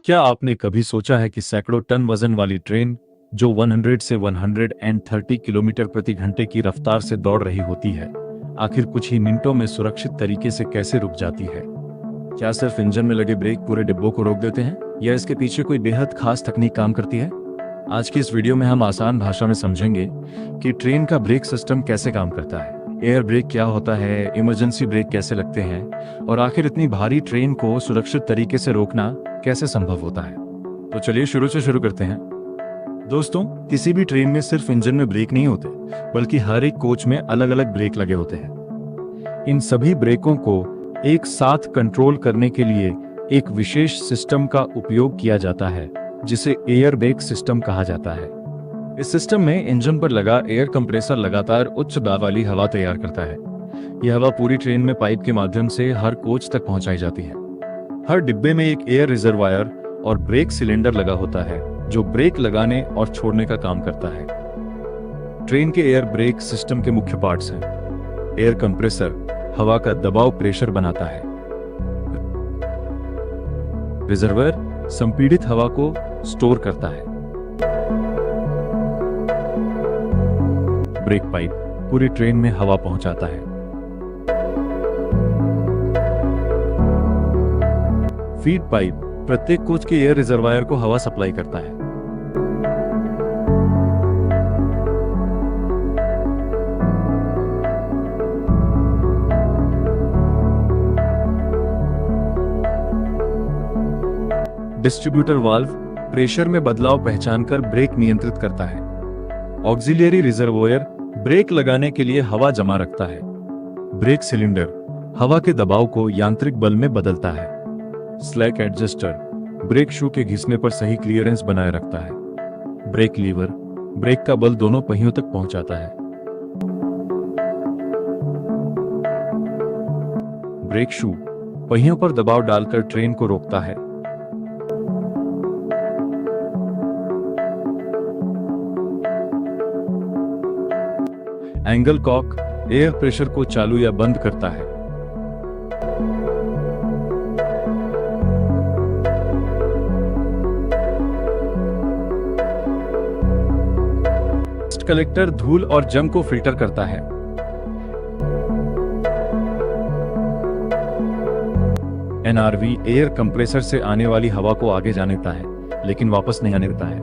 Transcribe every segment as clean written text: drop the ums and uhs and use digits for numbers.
क्या आपने कभी सोचा है कि सैकड़ों टन वजन वाली ट्रेन जो 100 से 130 किलोमीटर प्रति घंटे की रफ्तार से दौड़ रही होती है, आखिर कुछ ही मिनटों में सुरक्षित तरीके से कैसे रुक जाती है? क्या सिर्फ इंजन में लगे ब्रेक पूरे डिब्बों को रोक देते हैं, या इसके पीछे कोई बेहद खास तकनीक काम करती है? आज की इस वीडियो में हम आसान भाषा में समझेंगे कि ट्रेन का ब्रेक सिस्टम कैसे काम करता है, एयर ब्रेक क्या होता है, इमरजेंसी ब्रेक कैसे लगते हैं, और आखिर इतनी भारी ट्रेन को सुरक्षित तरीके से रोकना कैसे संभव होता है। तो चलिए शुरू करते हैं। दोस्तों, किसी भी ट्रेन में सिर्फ इंजन में ब्रेक नहीं होते, बल्कि हर एक कोच में अलग अलग ब्रेक लगे होते हैं। इन सभी ब्रेकों को एक साथ कंट्रोल करने के लिए एक विशेष सिस्टम का उपयोग किया जाता है, जिसे एयर ब्रेक सिस्टम कहा जाता है। इस सिस्टम में इंजन पर लगा एयर कंप्रेसर लगातार उच्च दाब वाली हवा तैयार करता है। यह हवा पूरी ट्रेन में पाइप के माध्यम से हर कोच तक पहुंचाई जाती है। हर डिब्बे में एक एयर रिजर्वायर और ब्रेक सिलेंडर लगा होता है, जो ब्रेक लगाने और छोड़ने का काम करता है। ट्रेन के एयर ब्रेक सिस्टम के मुख्य पार्ट्स हैं। एयर कंप्रेसर हवा का दबाव प्रेशर बनाता है। रिजर्वायर संपीड़ित हवा को स्टोर करता है। ब्रेक पाइप पूरी ट्रेन में हवा पहुंचाता है। फीड पाइप प्रत्येक कोच के एयर रिजर्वायर को हवा सप्लाई करता है। डिस्ट्रीब्यूटर वाल्व प्रेशर में बदलाव पहचानकर ब्रेक नियंत्रित करता है। ऑक्सिलियरी रिजर्वोयर ब्रेक लगाने के लिए हवा जमा रखता है। ब्रेक सिलेंडर हवा के दबाव को यांत्रिक बल में बदलता है। स्लैक एडजस्टर ब्रेक शू के घिसने पर सही क्लियरेंस बनाए रखता है। ब्रेक लीवर ब्रेक का बल दोनों पहियों तक पहुंचाता है। ब्रेक शू पहियों पर दबाव डालकर ट्रेन को रोकता है। एंगल कॉक एयर प्रेशर को चालू या बंद करता है। डस्ट कलेक्टर धूल और जंग को फिल्टर करता है। एनआरवी एयर कंप्रेसर से आने वाली हवा को आगे जाने देता है, लेकिन वापस नहीं आने देता है।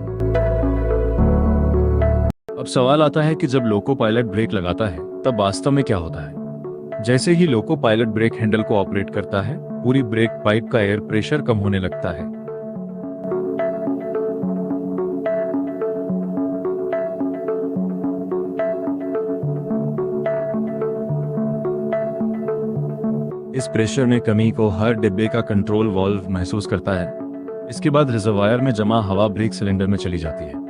अब सवाल आता है कि जब लोको पायलट ब्रेक लगाता है, तब वास्तव में क्या होता है? जैसे ही लोको पायलट ब्रेक हैंडल को ऑपरेट करता है, पूरी ब्रेक पाइप का एयर प्रेशर कम होने लगता है। इस प्रेशर में कमी को हर डिब्बे का कंट्रोल वाल्व महसूस करता है। इसके बाद रिजर्वायर में जमा हवा ब्रेक सिलेंडर में चली जाती है।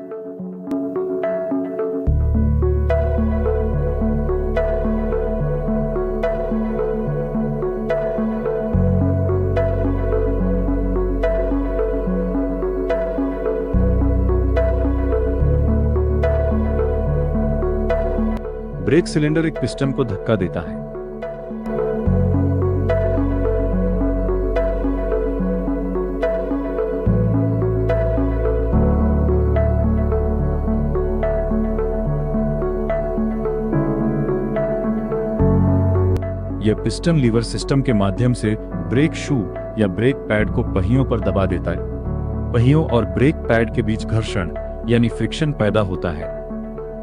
ब्रेक सिलेंडर एक पिस्टन को धक्का देता है। यह पिस्टन लीवर सिस्टम के माध्यम से ब्रेक शू या ब्रेक पैड को पहियों पर दबा देता है। पहियों और ब्रेक पैड के बीच घर्षण यानी फ्रिक्शन पैदा होता है।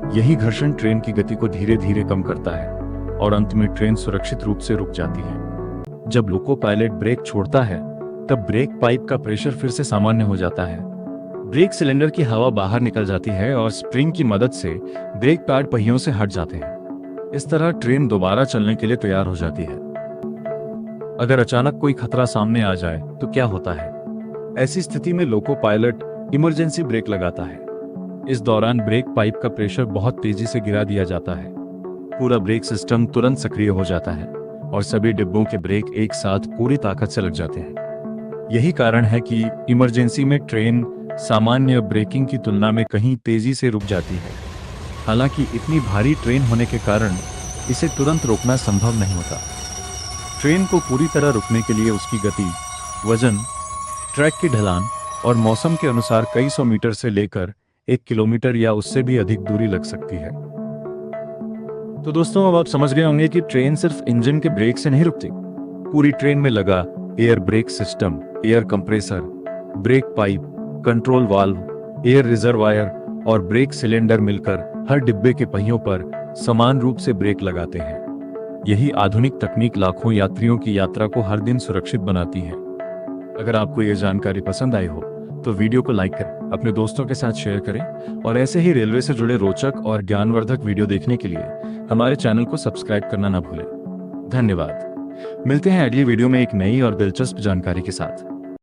यही घर्षण ट्रेन की गति को धीरे धीरे कम करता है और अंत में ट्रेन सुरक्षित रूप से रुक जाती है। जब लोको पायलट ब्रेक छोड़ता है, तब ब्रेक पाइप का प्रेशर फिर से सामान्य हो जाता है। ब्रेक सिलेंडर की हवा बाहर निकल जाती है और स्प्रिंग की मदद से ब्रेक पैड पहियों से हट जाते हैं। इस तरह ट्रेन दोबारा चलने के लिए तैयार हो जाती है। अगर अचानक कोई खतरा सामने आ जाए तो क्या होता है? ऐसी स्थिति में लोको पायलट इमरजेंसी ब्रेक लगाता है। इस दौरान ब्रेक पाइप का प्रेशर बहुत तेजी से गिरा दिया जाता है। पूरा ब्रेक सिस्टम तुरंत सक्रिय हो जाता है और सभी डिब्बों के ब्रेक एक साथ पूरी ताकत से लग जाते हैं। यही कारण है कि इमरजेंसी में ट्रेन सामान्य ब्रेकिंग की तुलना में कहीं तेजी से रुक जाती है। हालांकि इतनी भारी ट्रेन होने के कारण इसे तुरंत रोकना संभव नहीं होता। ट्रेन को पूरी तरह रुकने के लिए उसकी गति, वजन, ट्रैक की ढलान और मौसम के अनुसार कई सौ मीटर से लेकर 1 किलोमीटर या उससे भी अधिक दूरी लग सकती है। तो दोस्तों, अब आप समझ गए होंगे कि ट्रेन सिर्फ इंजन के ब्रेक से नहीं रुकती। पूरी ट्रेन में लगा air brake system, air compressor, break pipe, control valve, air reservoir और ब्रेक सिलेंडर मिलकर हर डिब्बे के पहियों पर समान रूप से ब्रेक लगाते हैं। यही आधुनिक तकनीक लाखों यात्रियों की यात्रा को हर दिन सुरक्षित बनाती है। अगर आपको ये जानकारी पसंद आई हो तो वीडियो को लाइक करें, अपने दोस्तों के साथ शेयर करें और ऐसे ही रेलवे से जुड़े रोचक और ज्ञानवर्धक वीडियो देखने के लिए हमारे चैनल को सब्सक्राइब करना ना भूलें। धन्यवाद। मिलते हैं अगली वीडियो में एक नई और दिलचस्प जानकारी के साथ।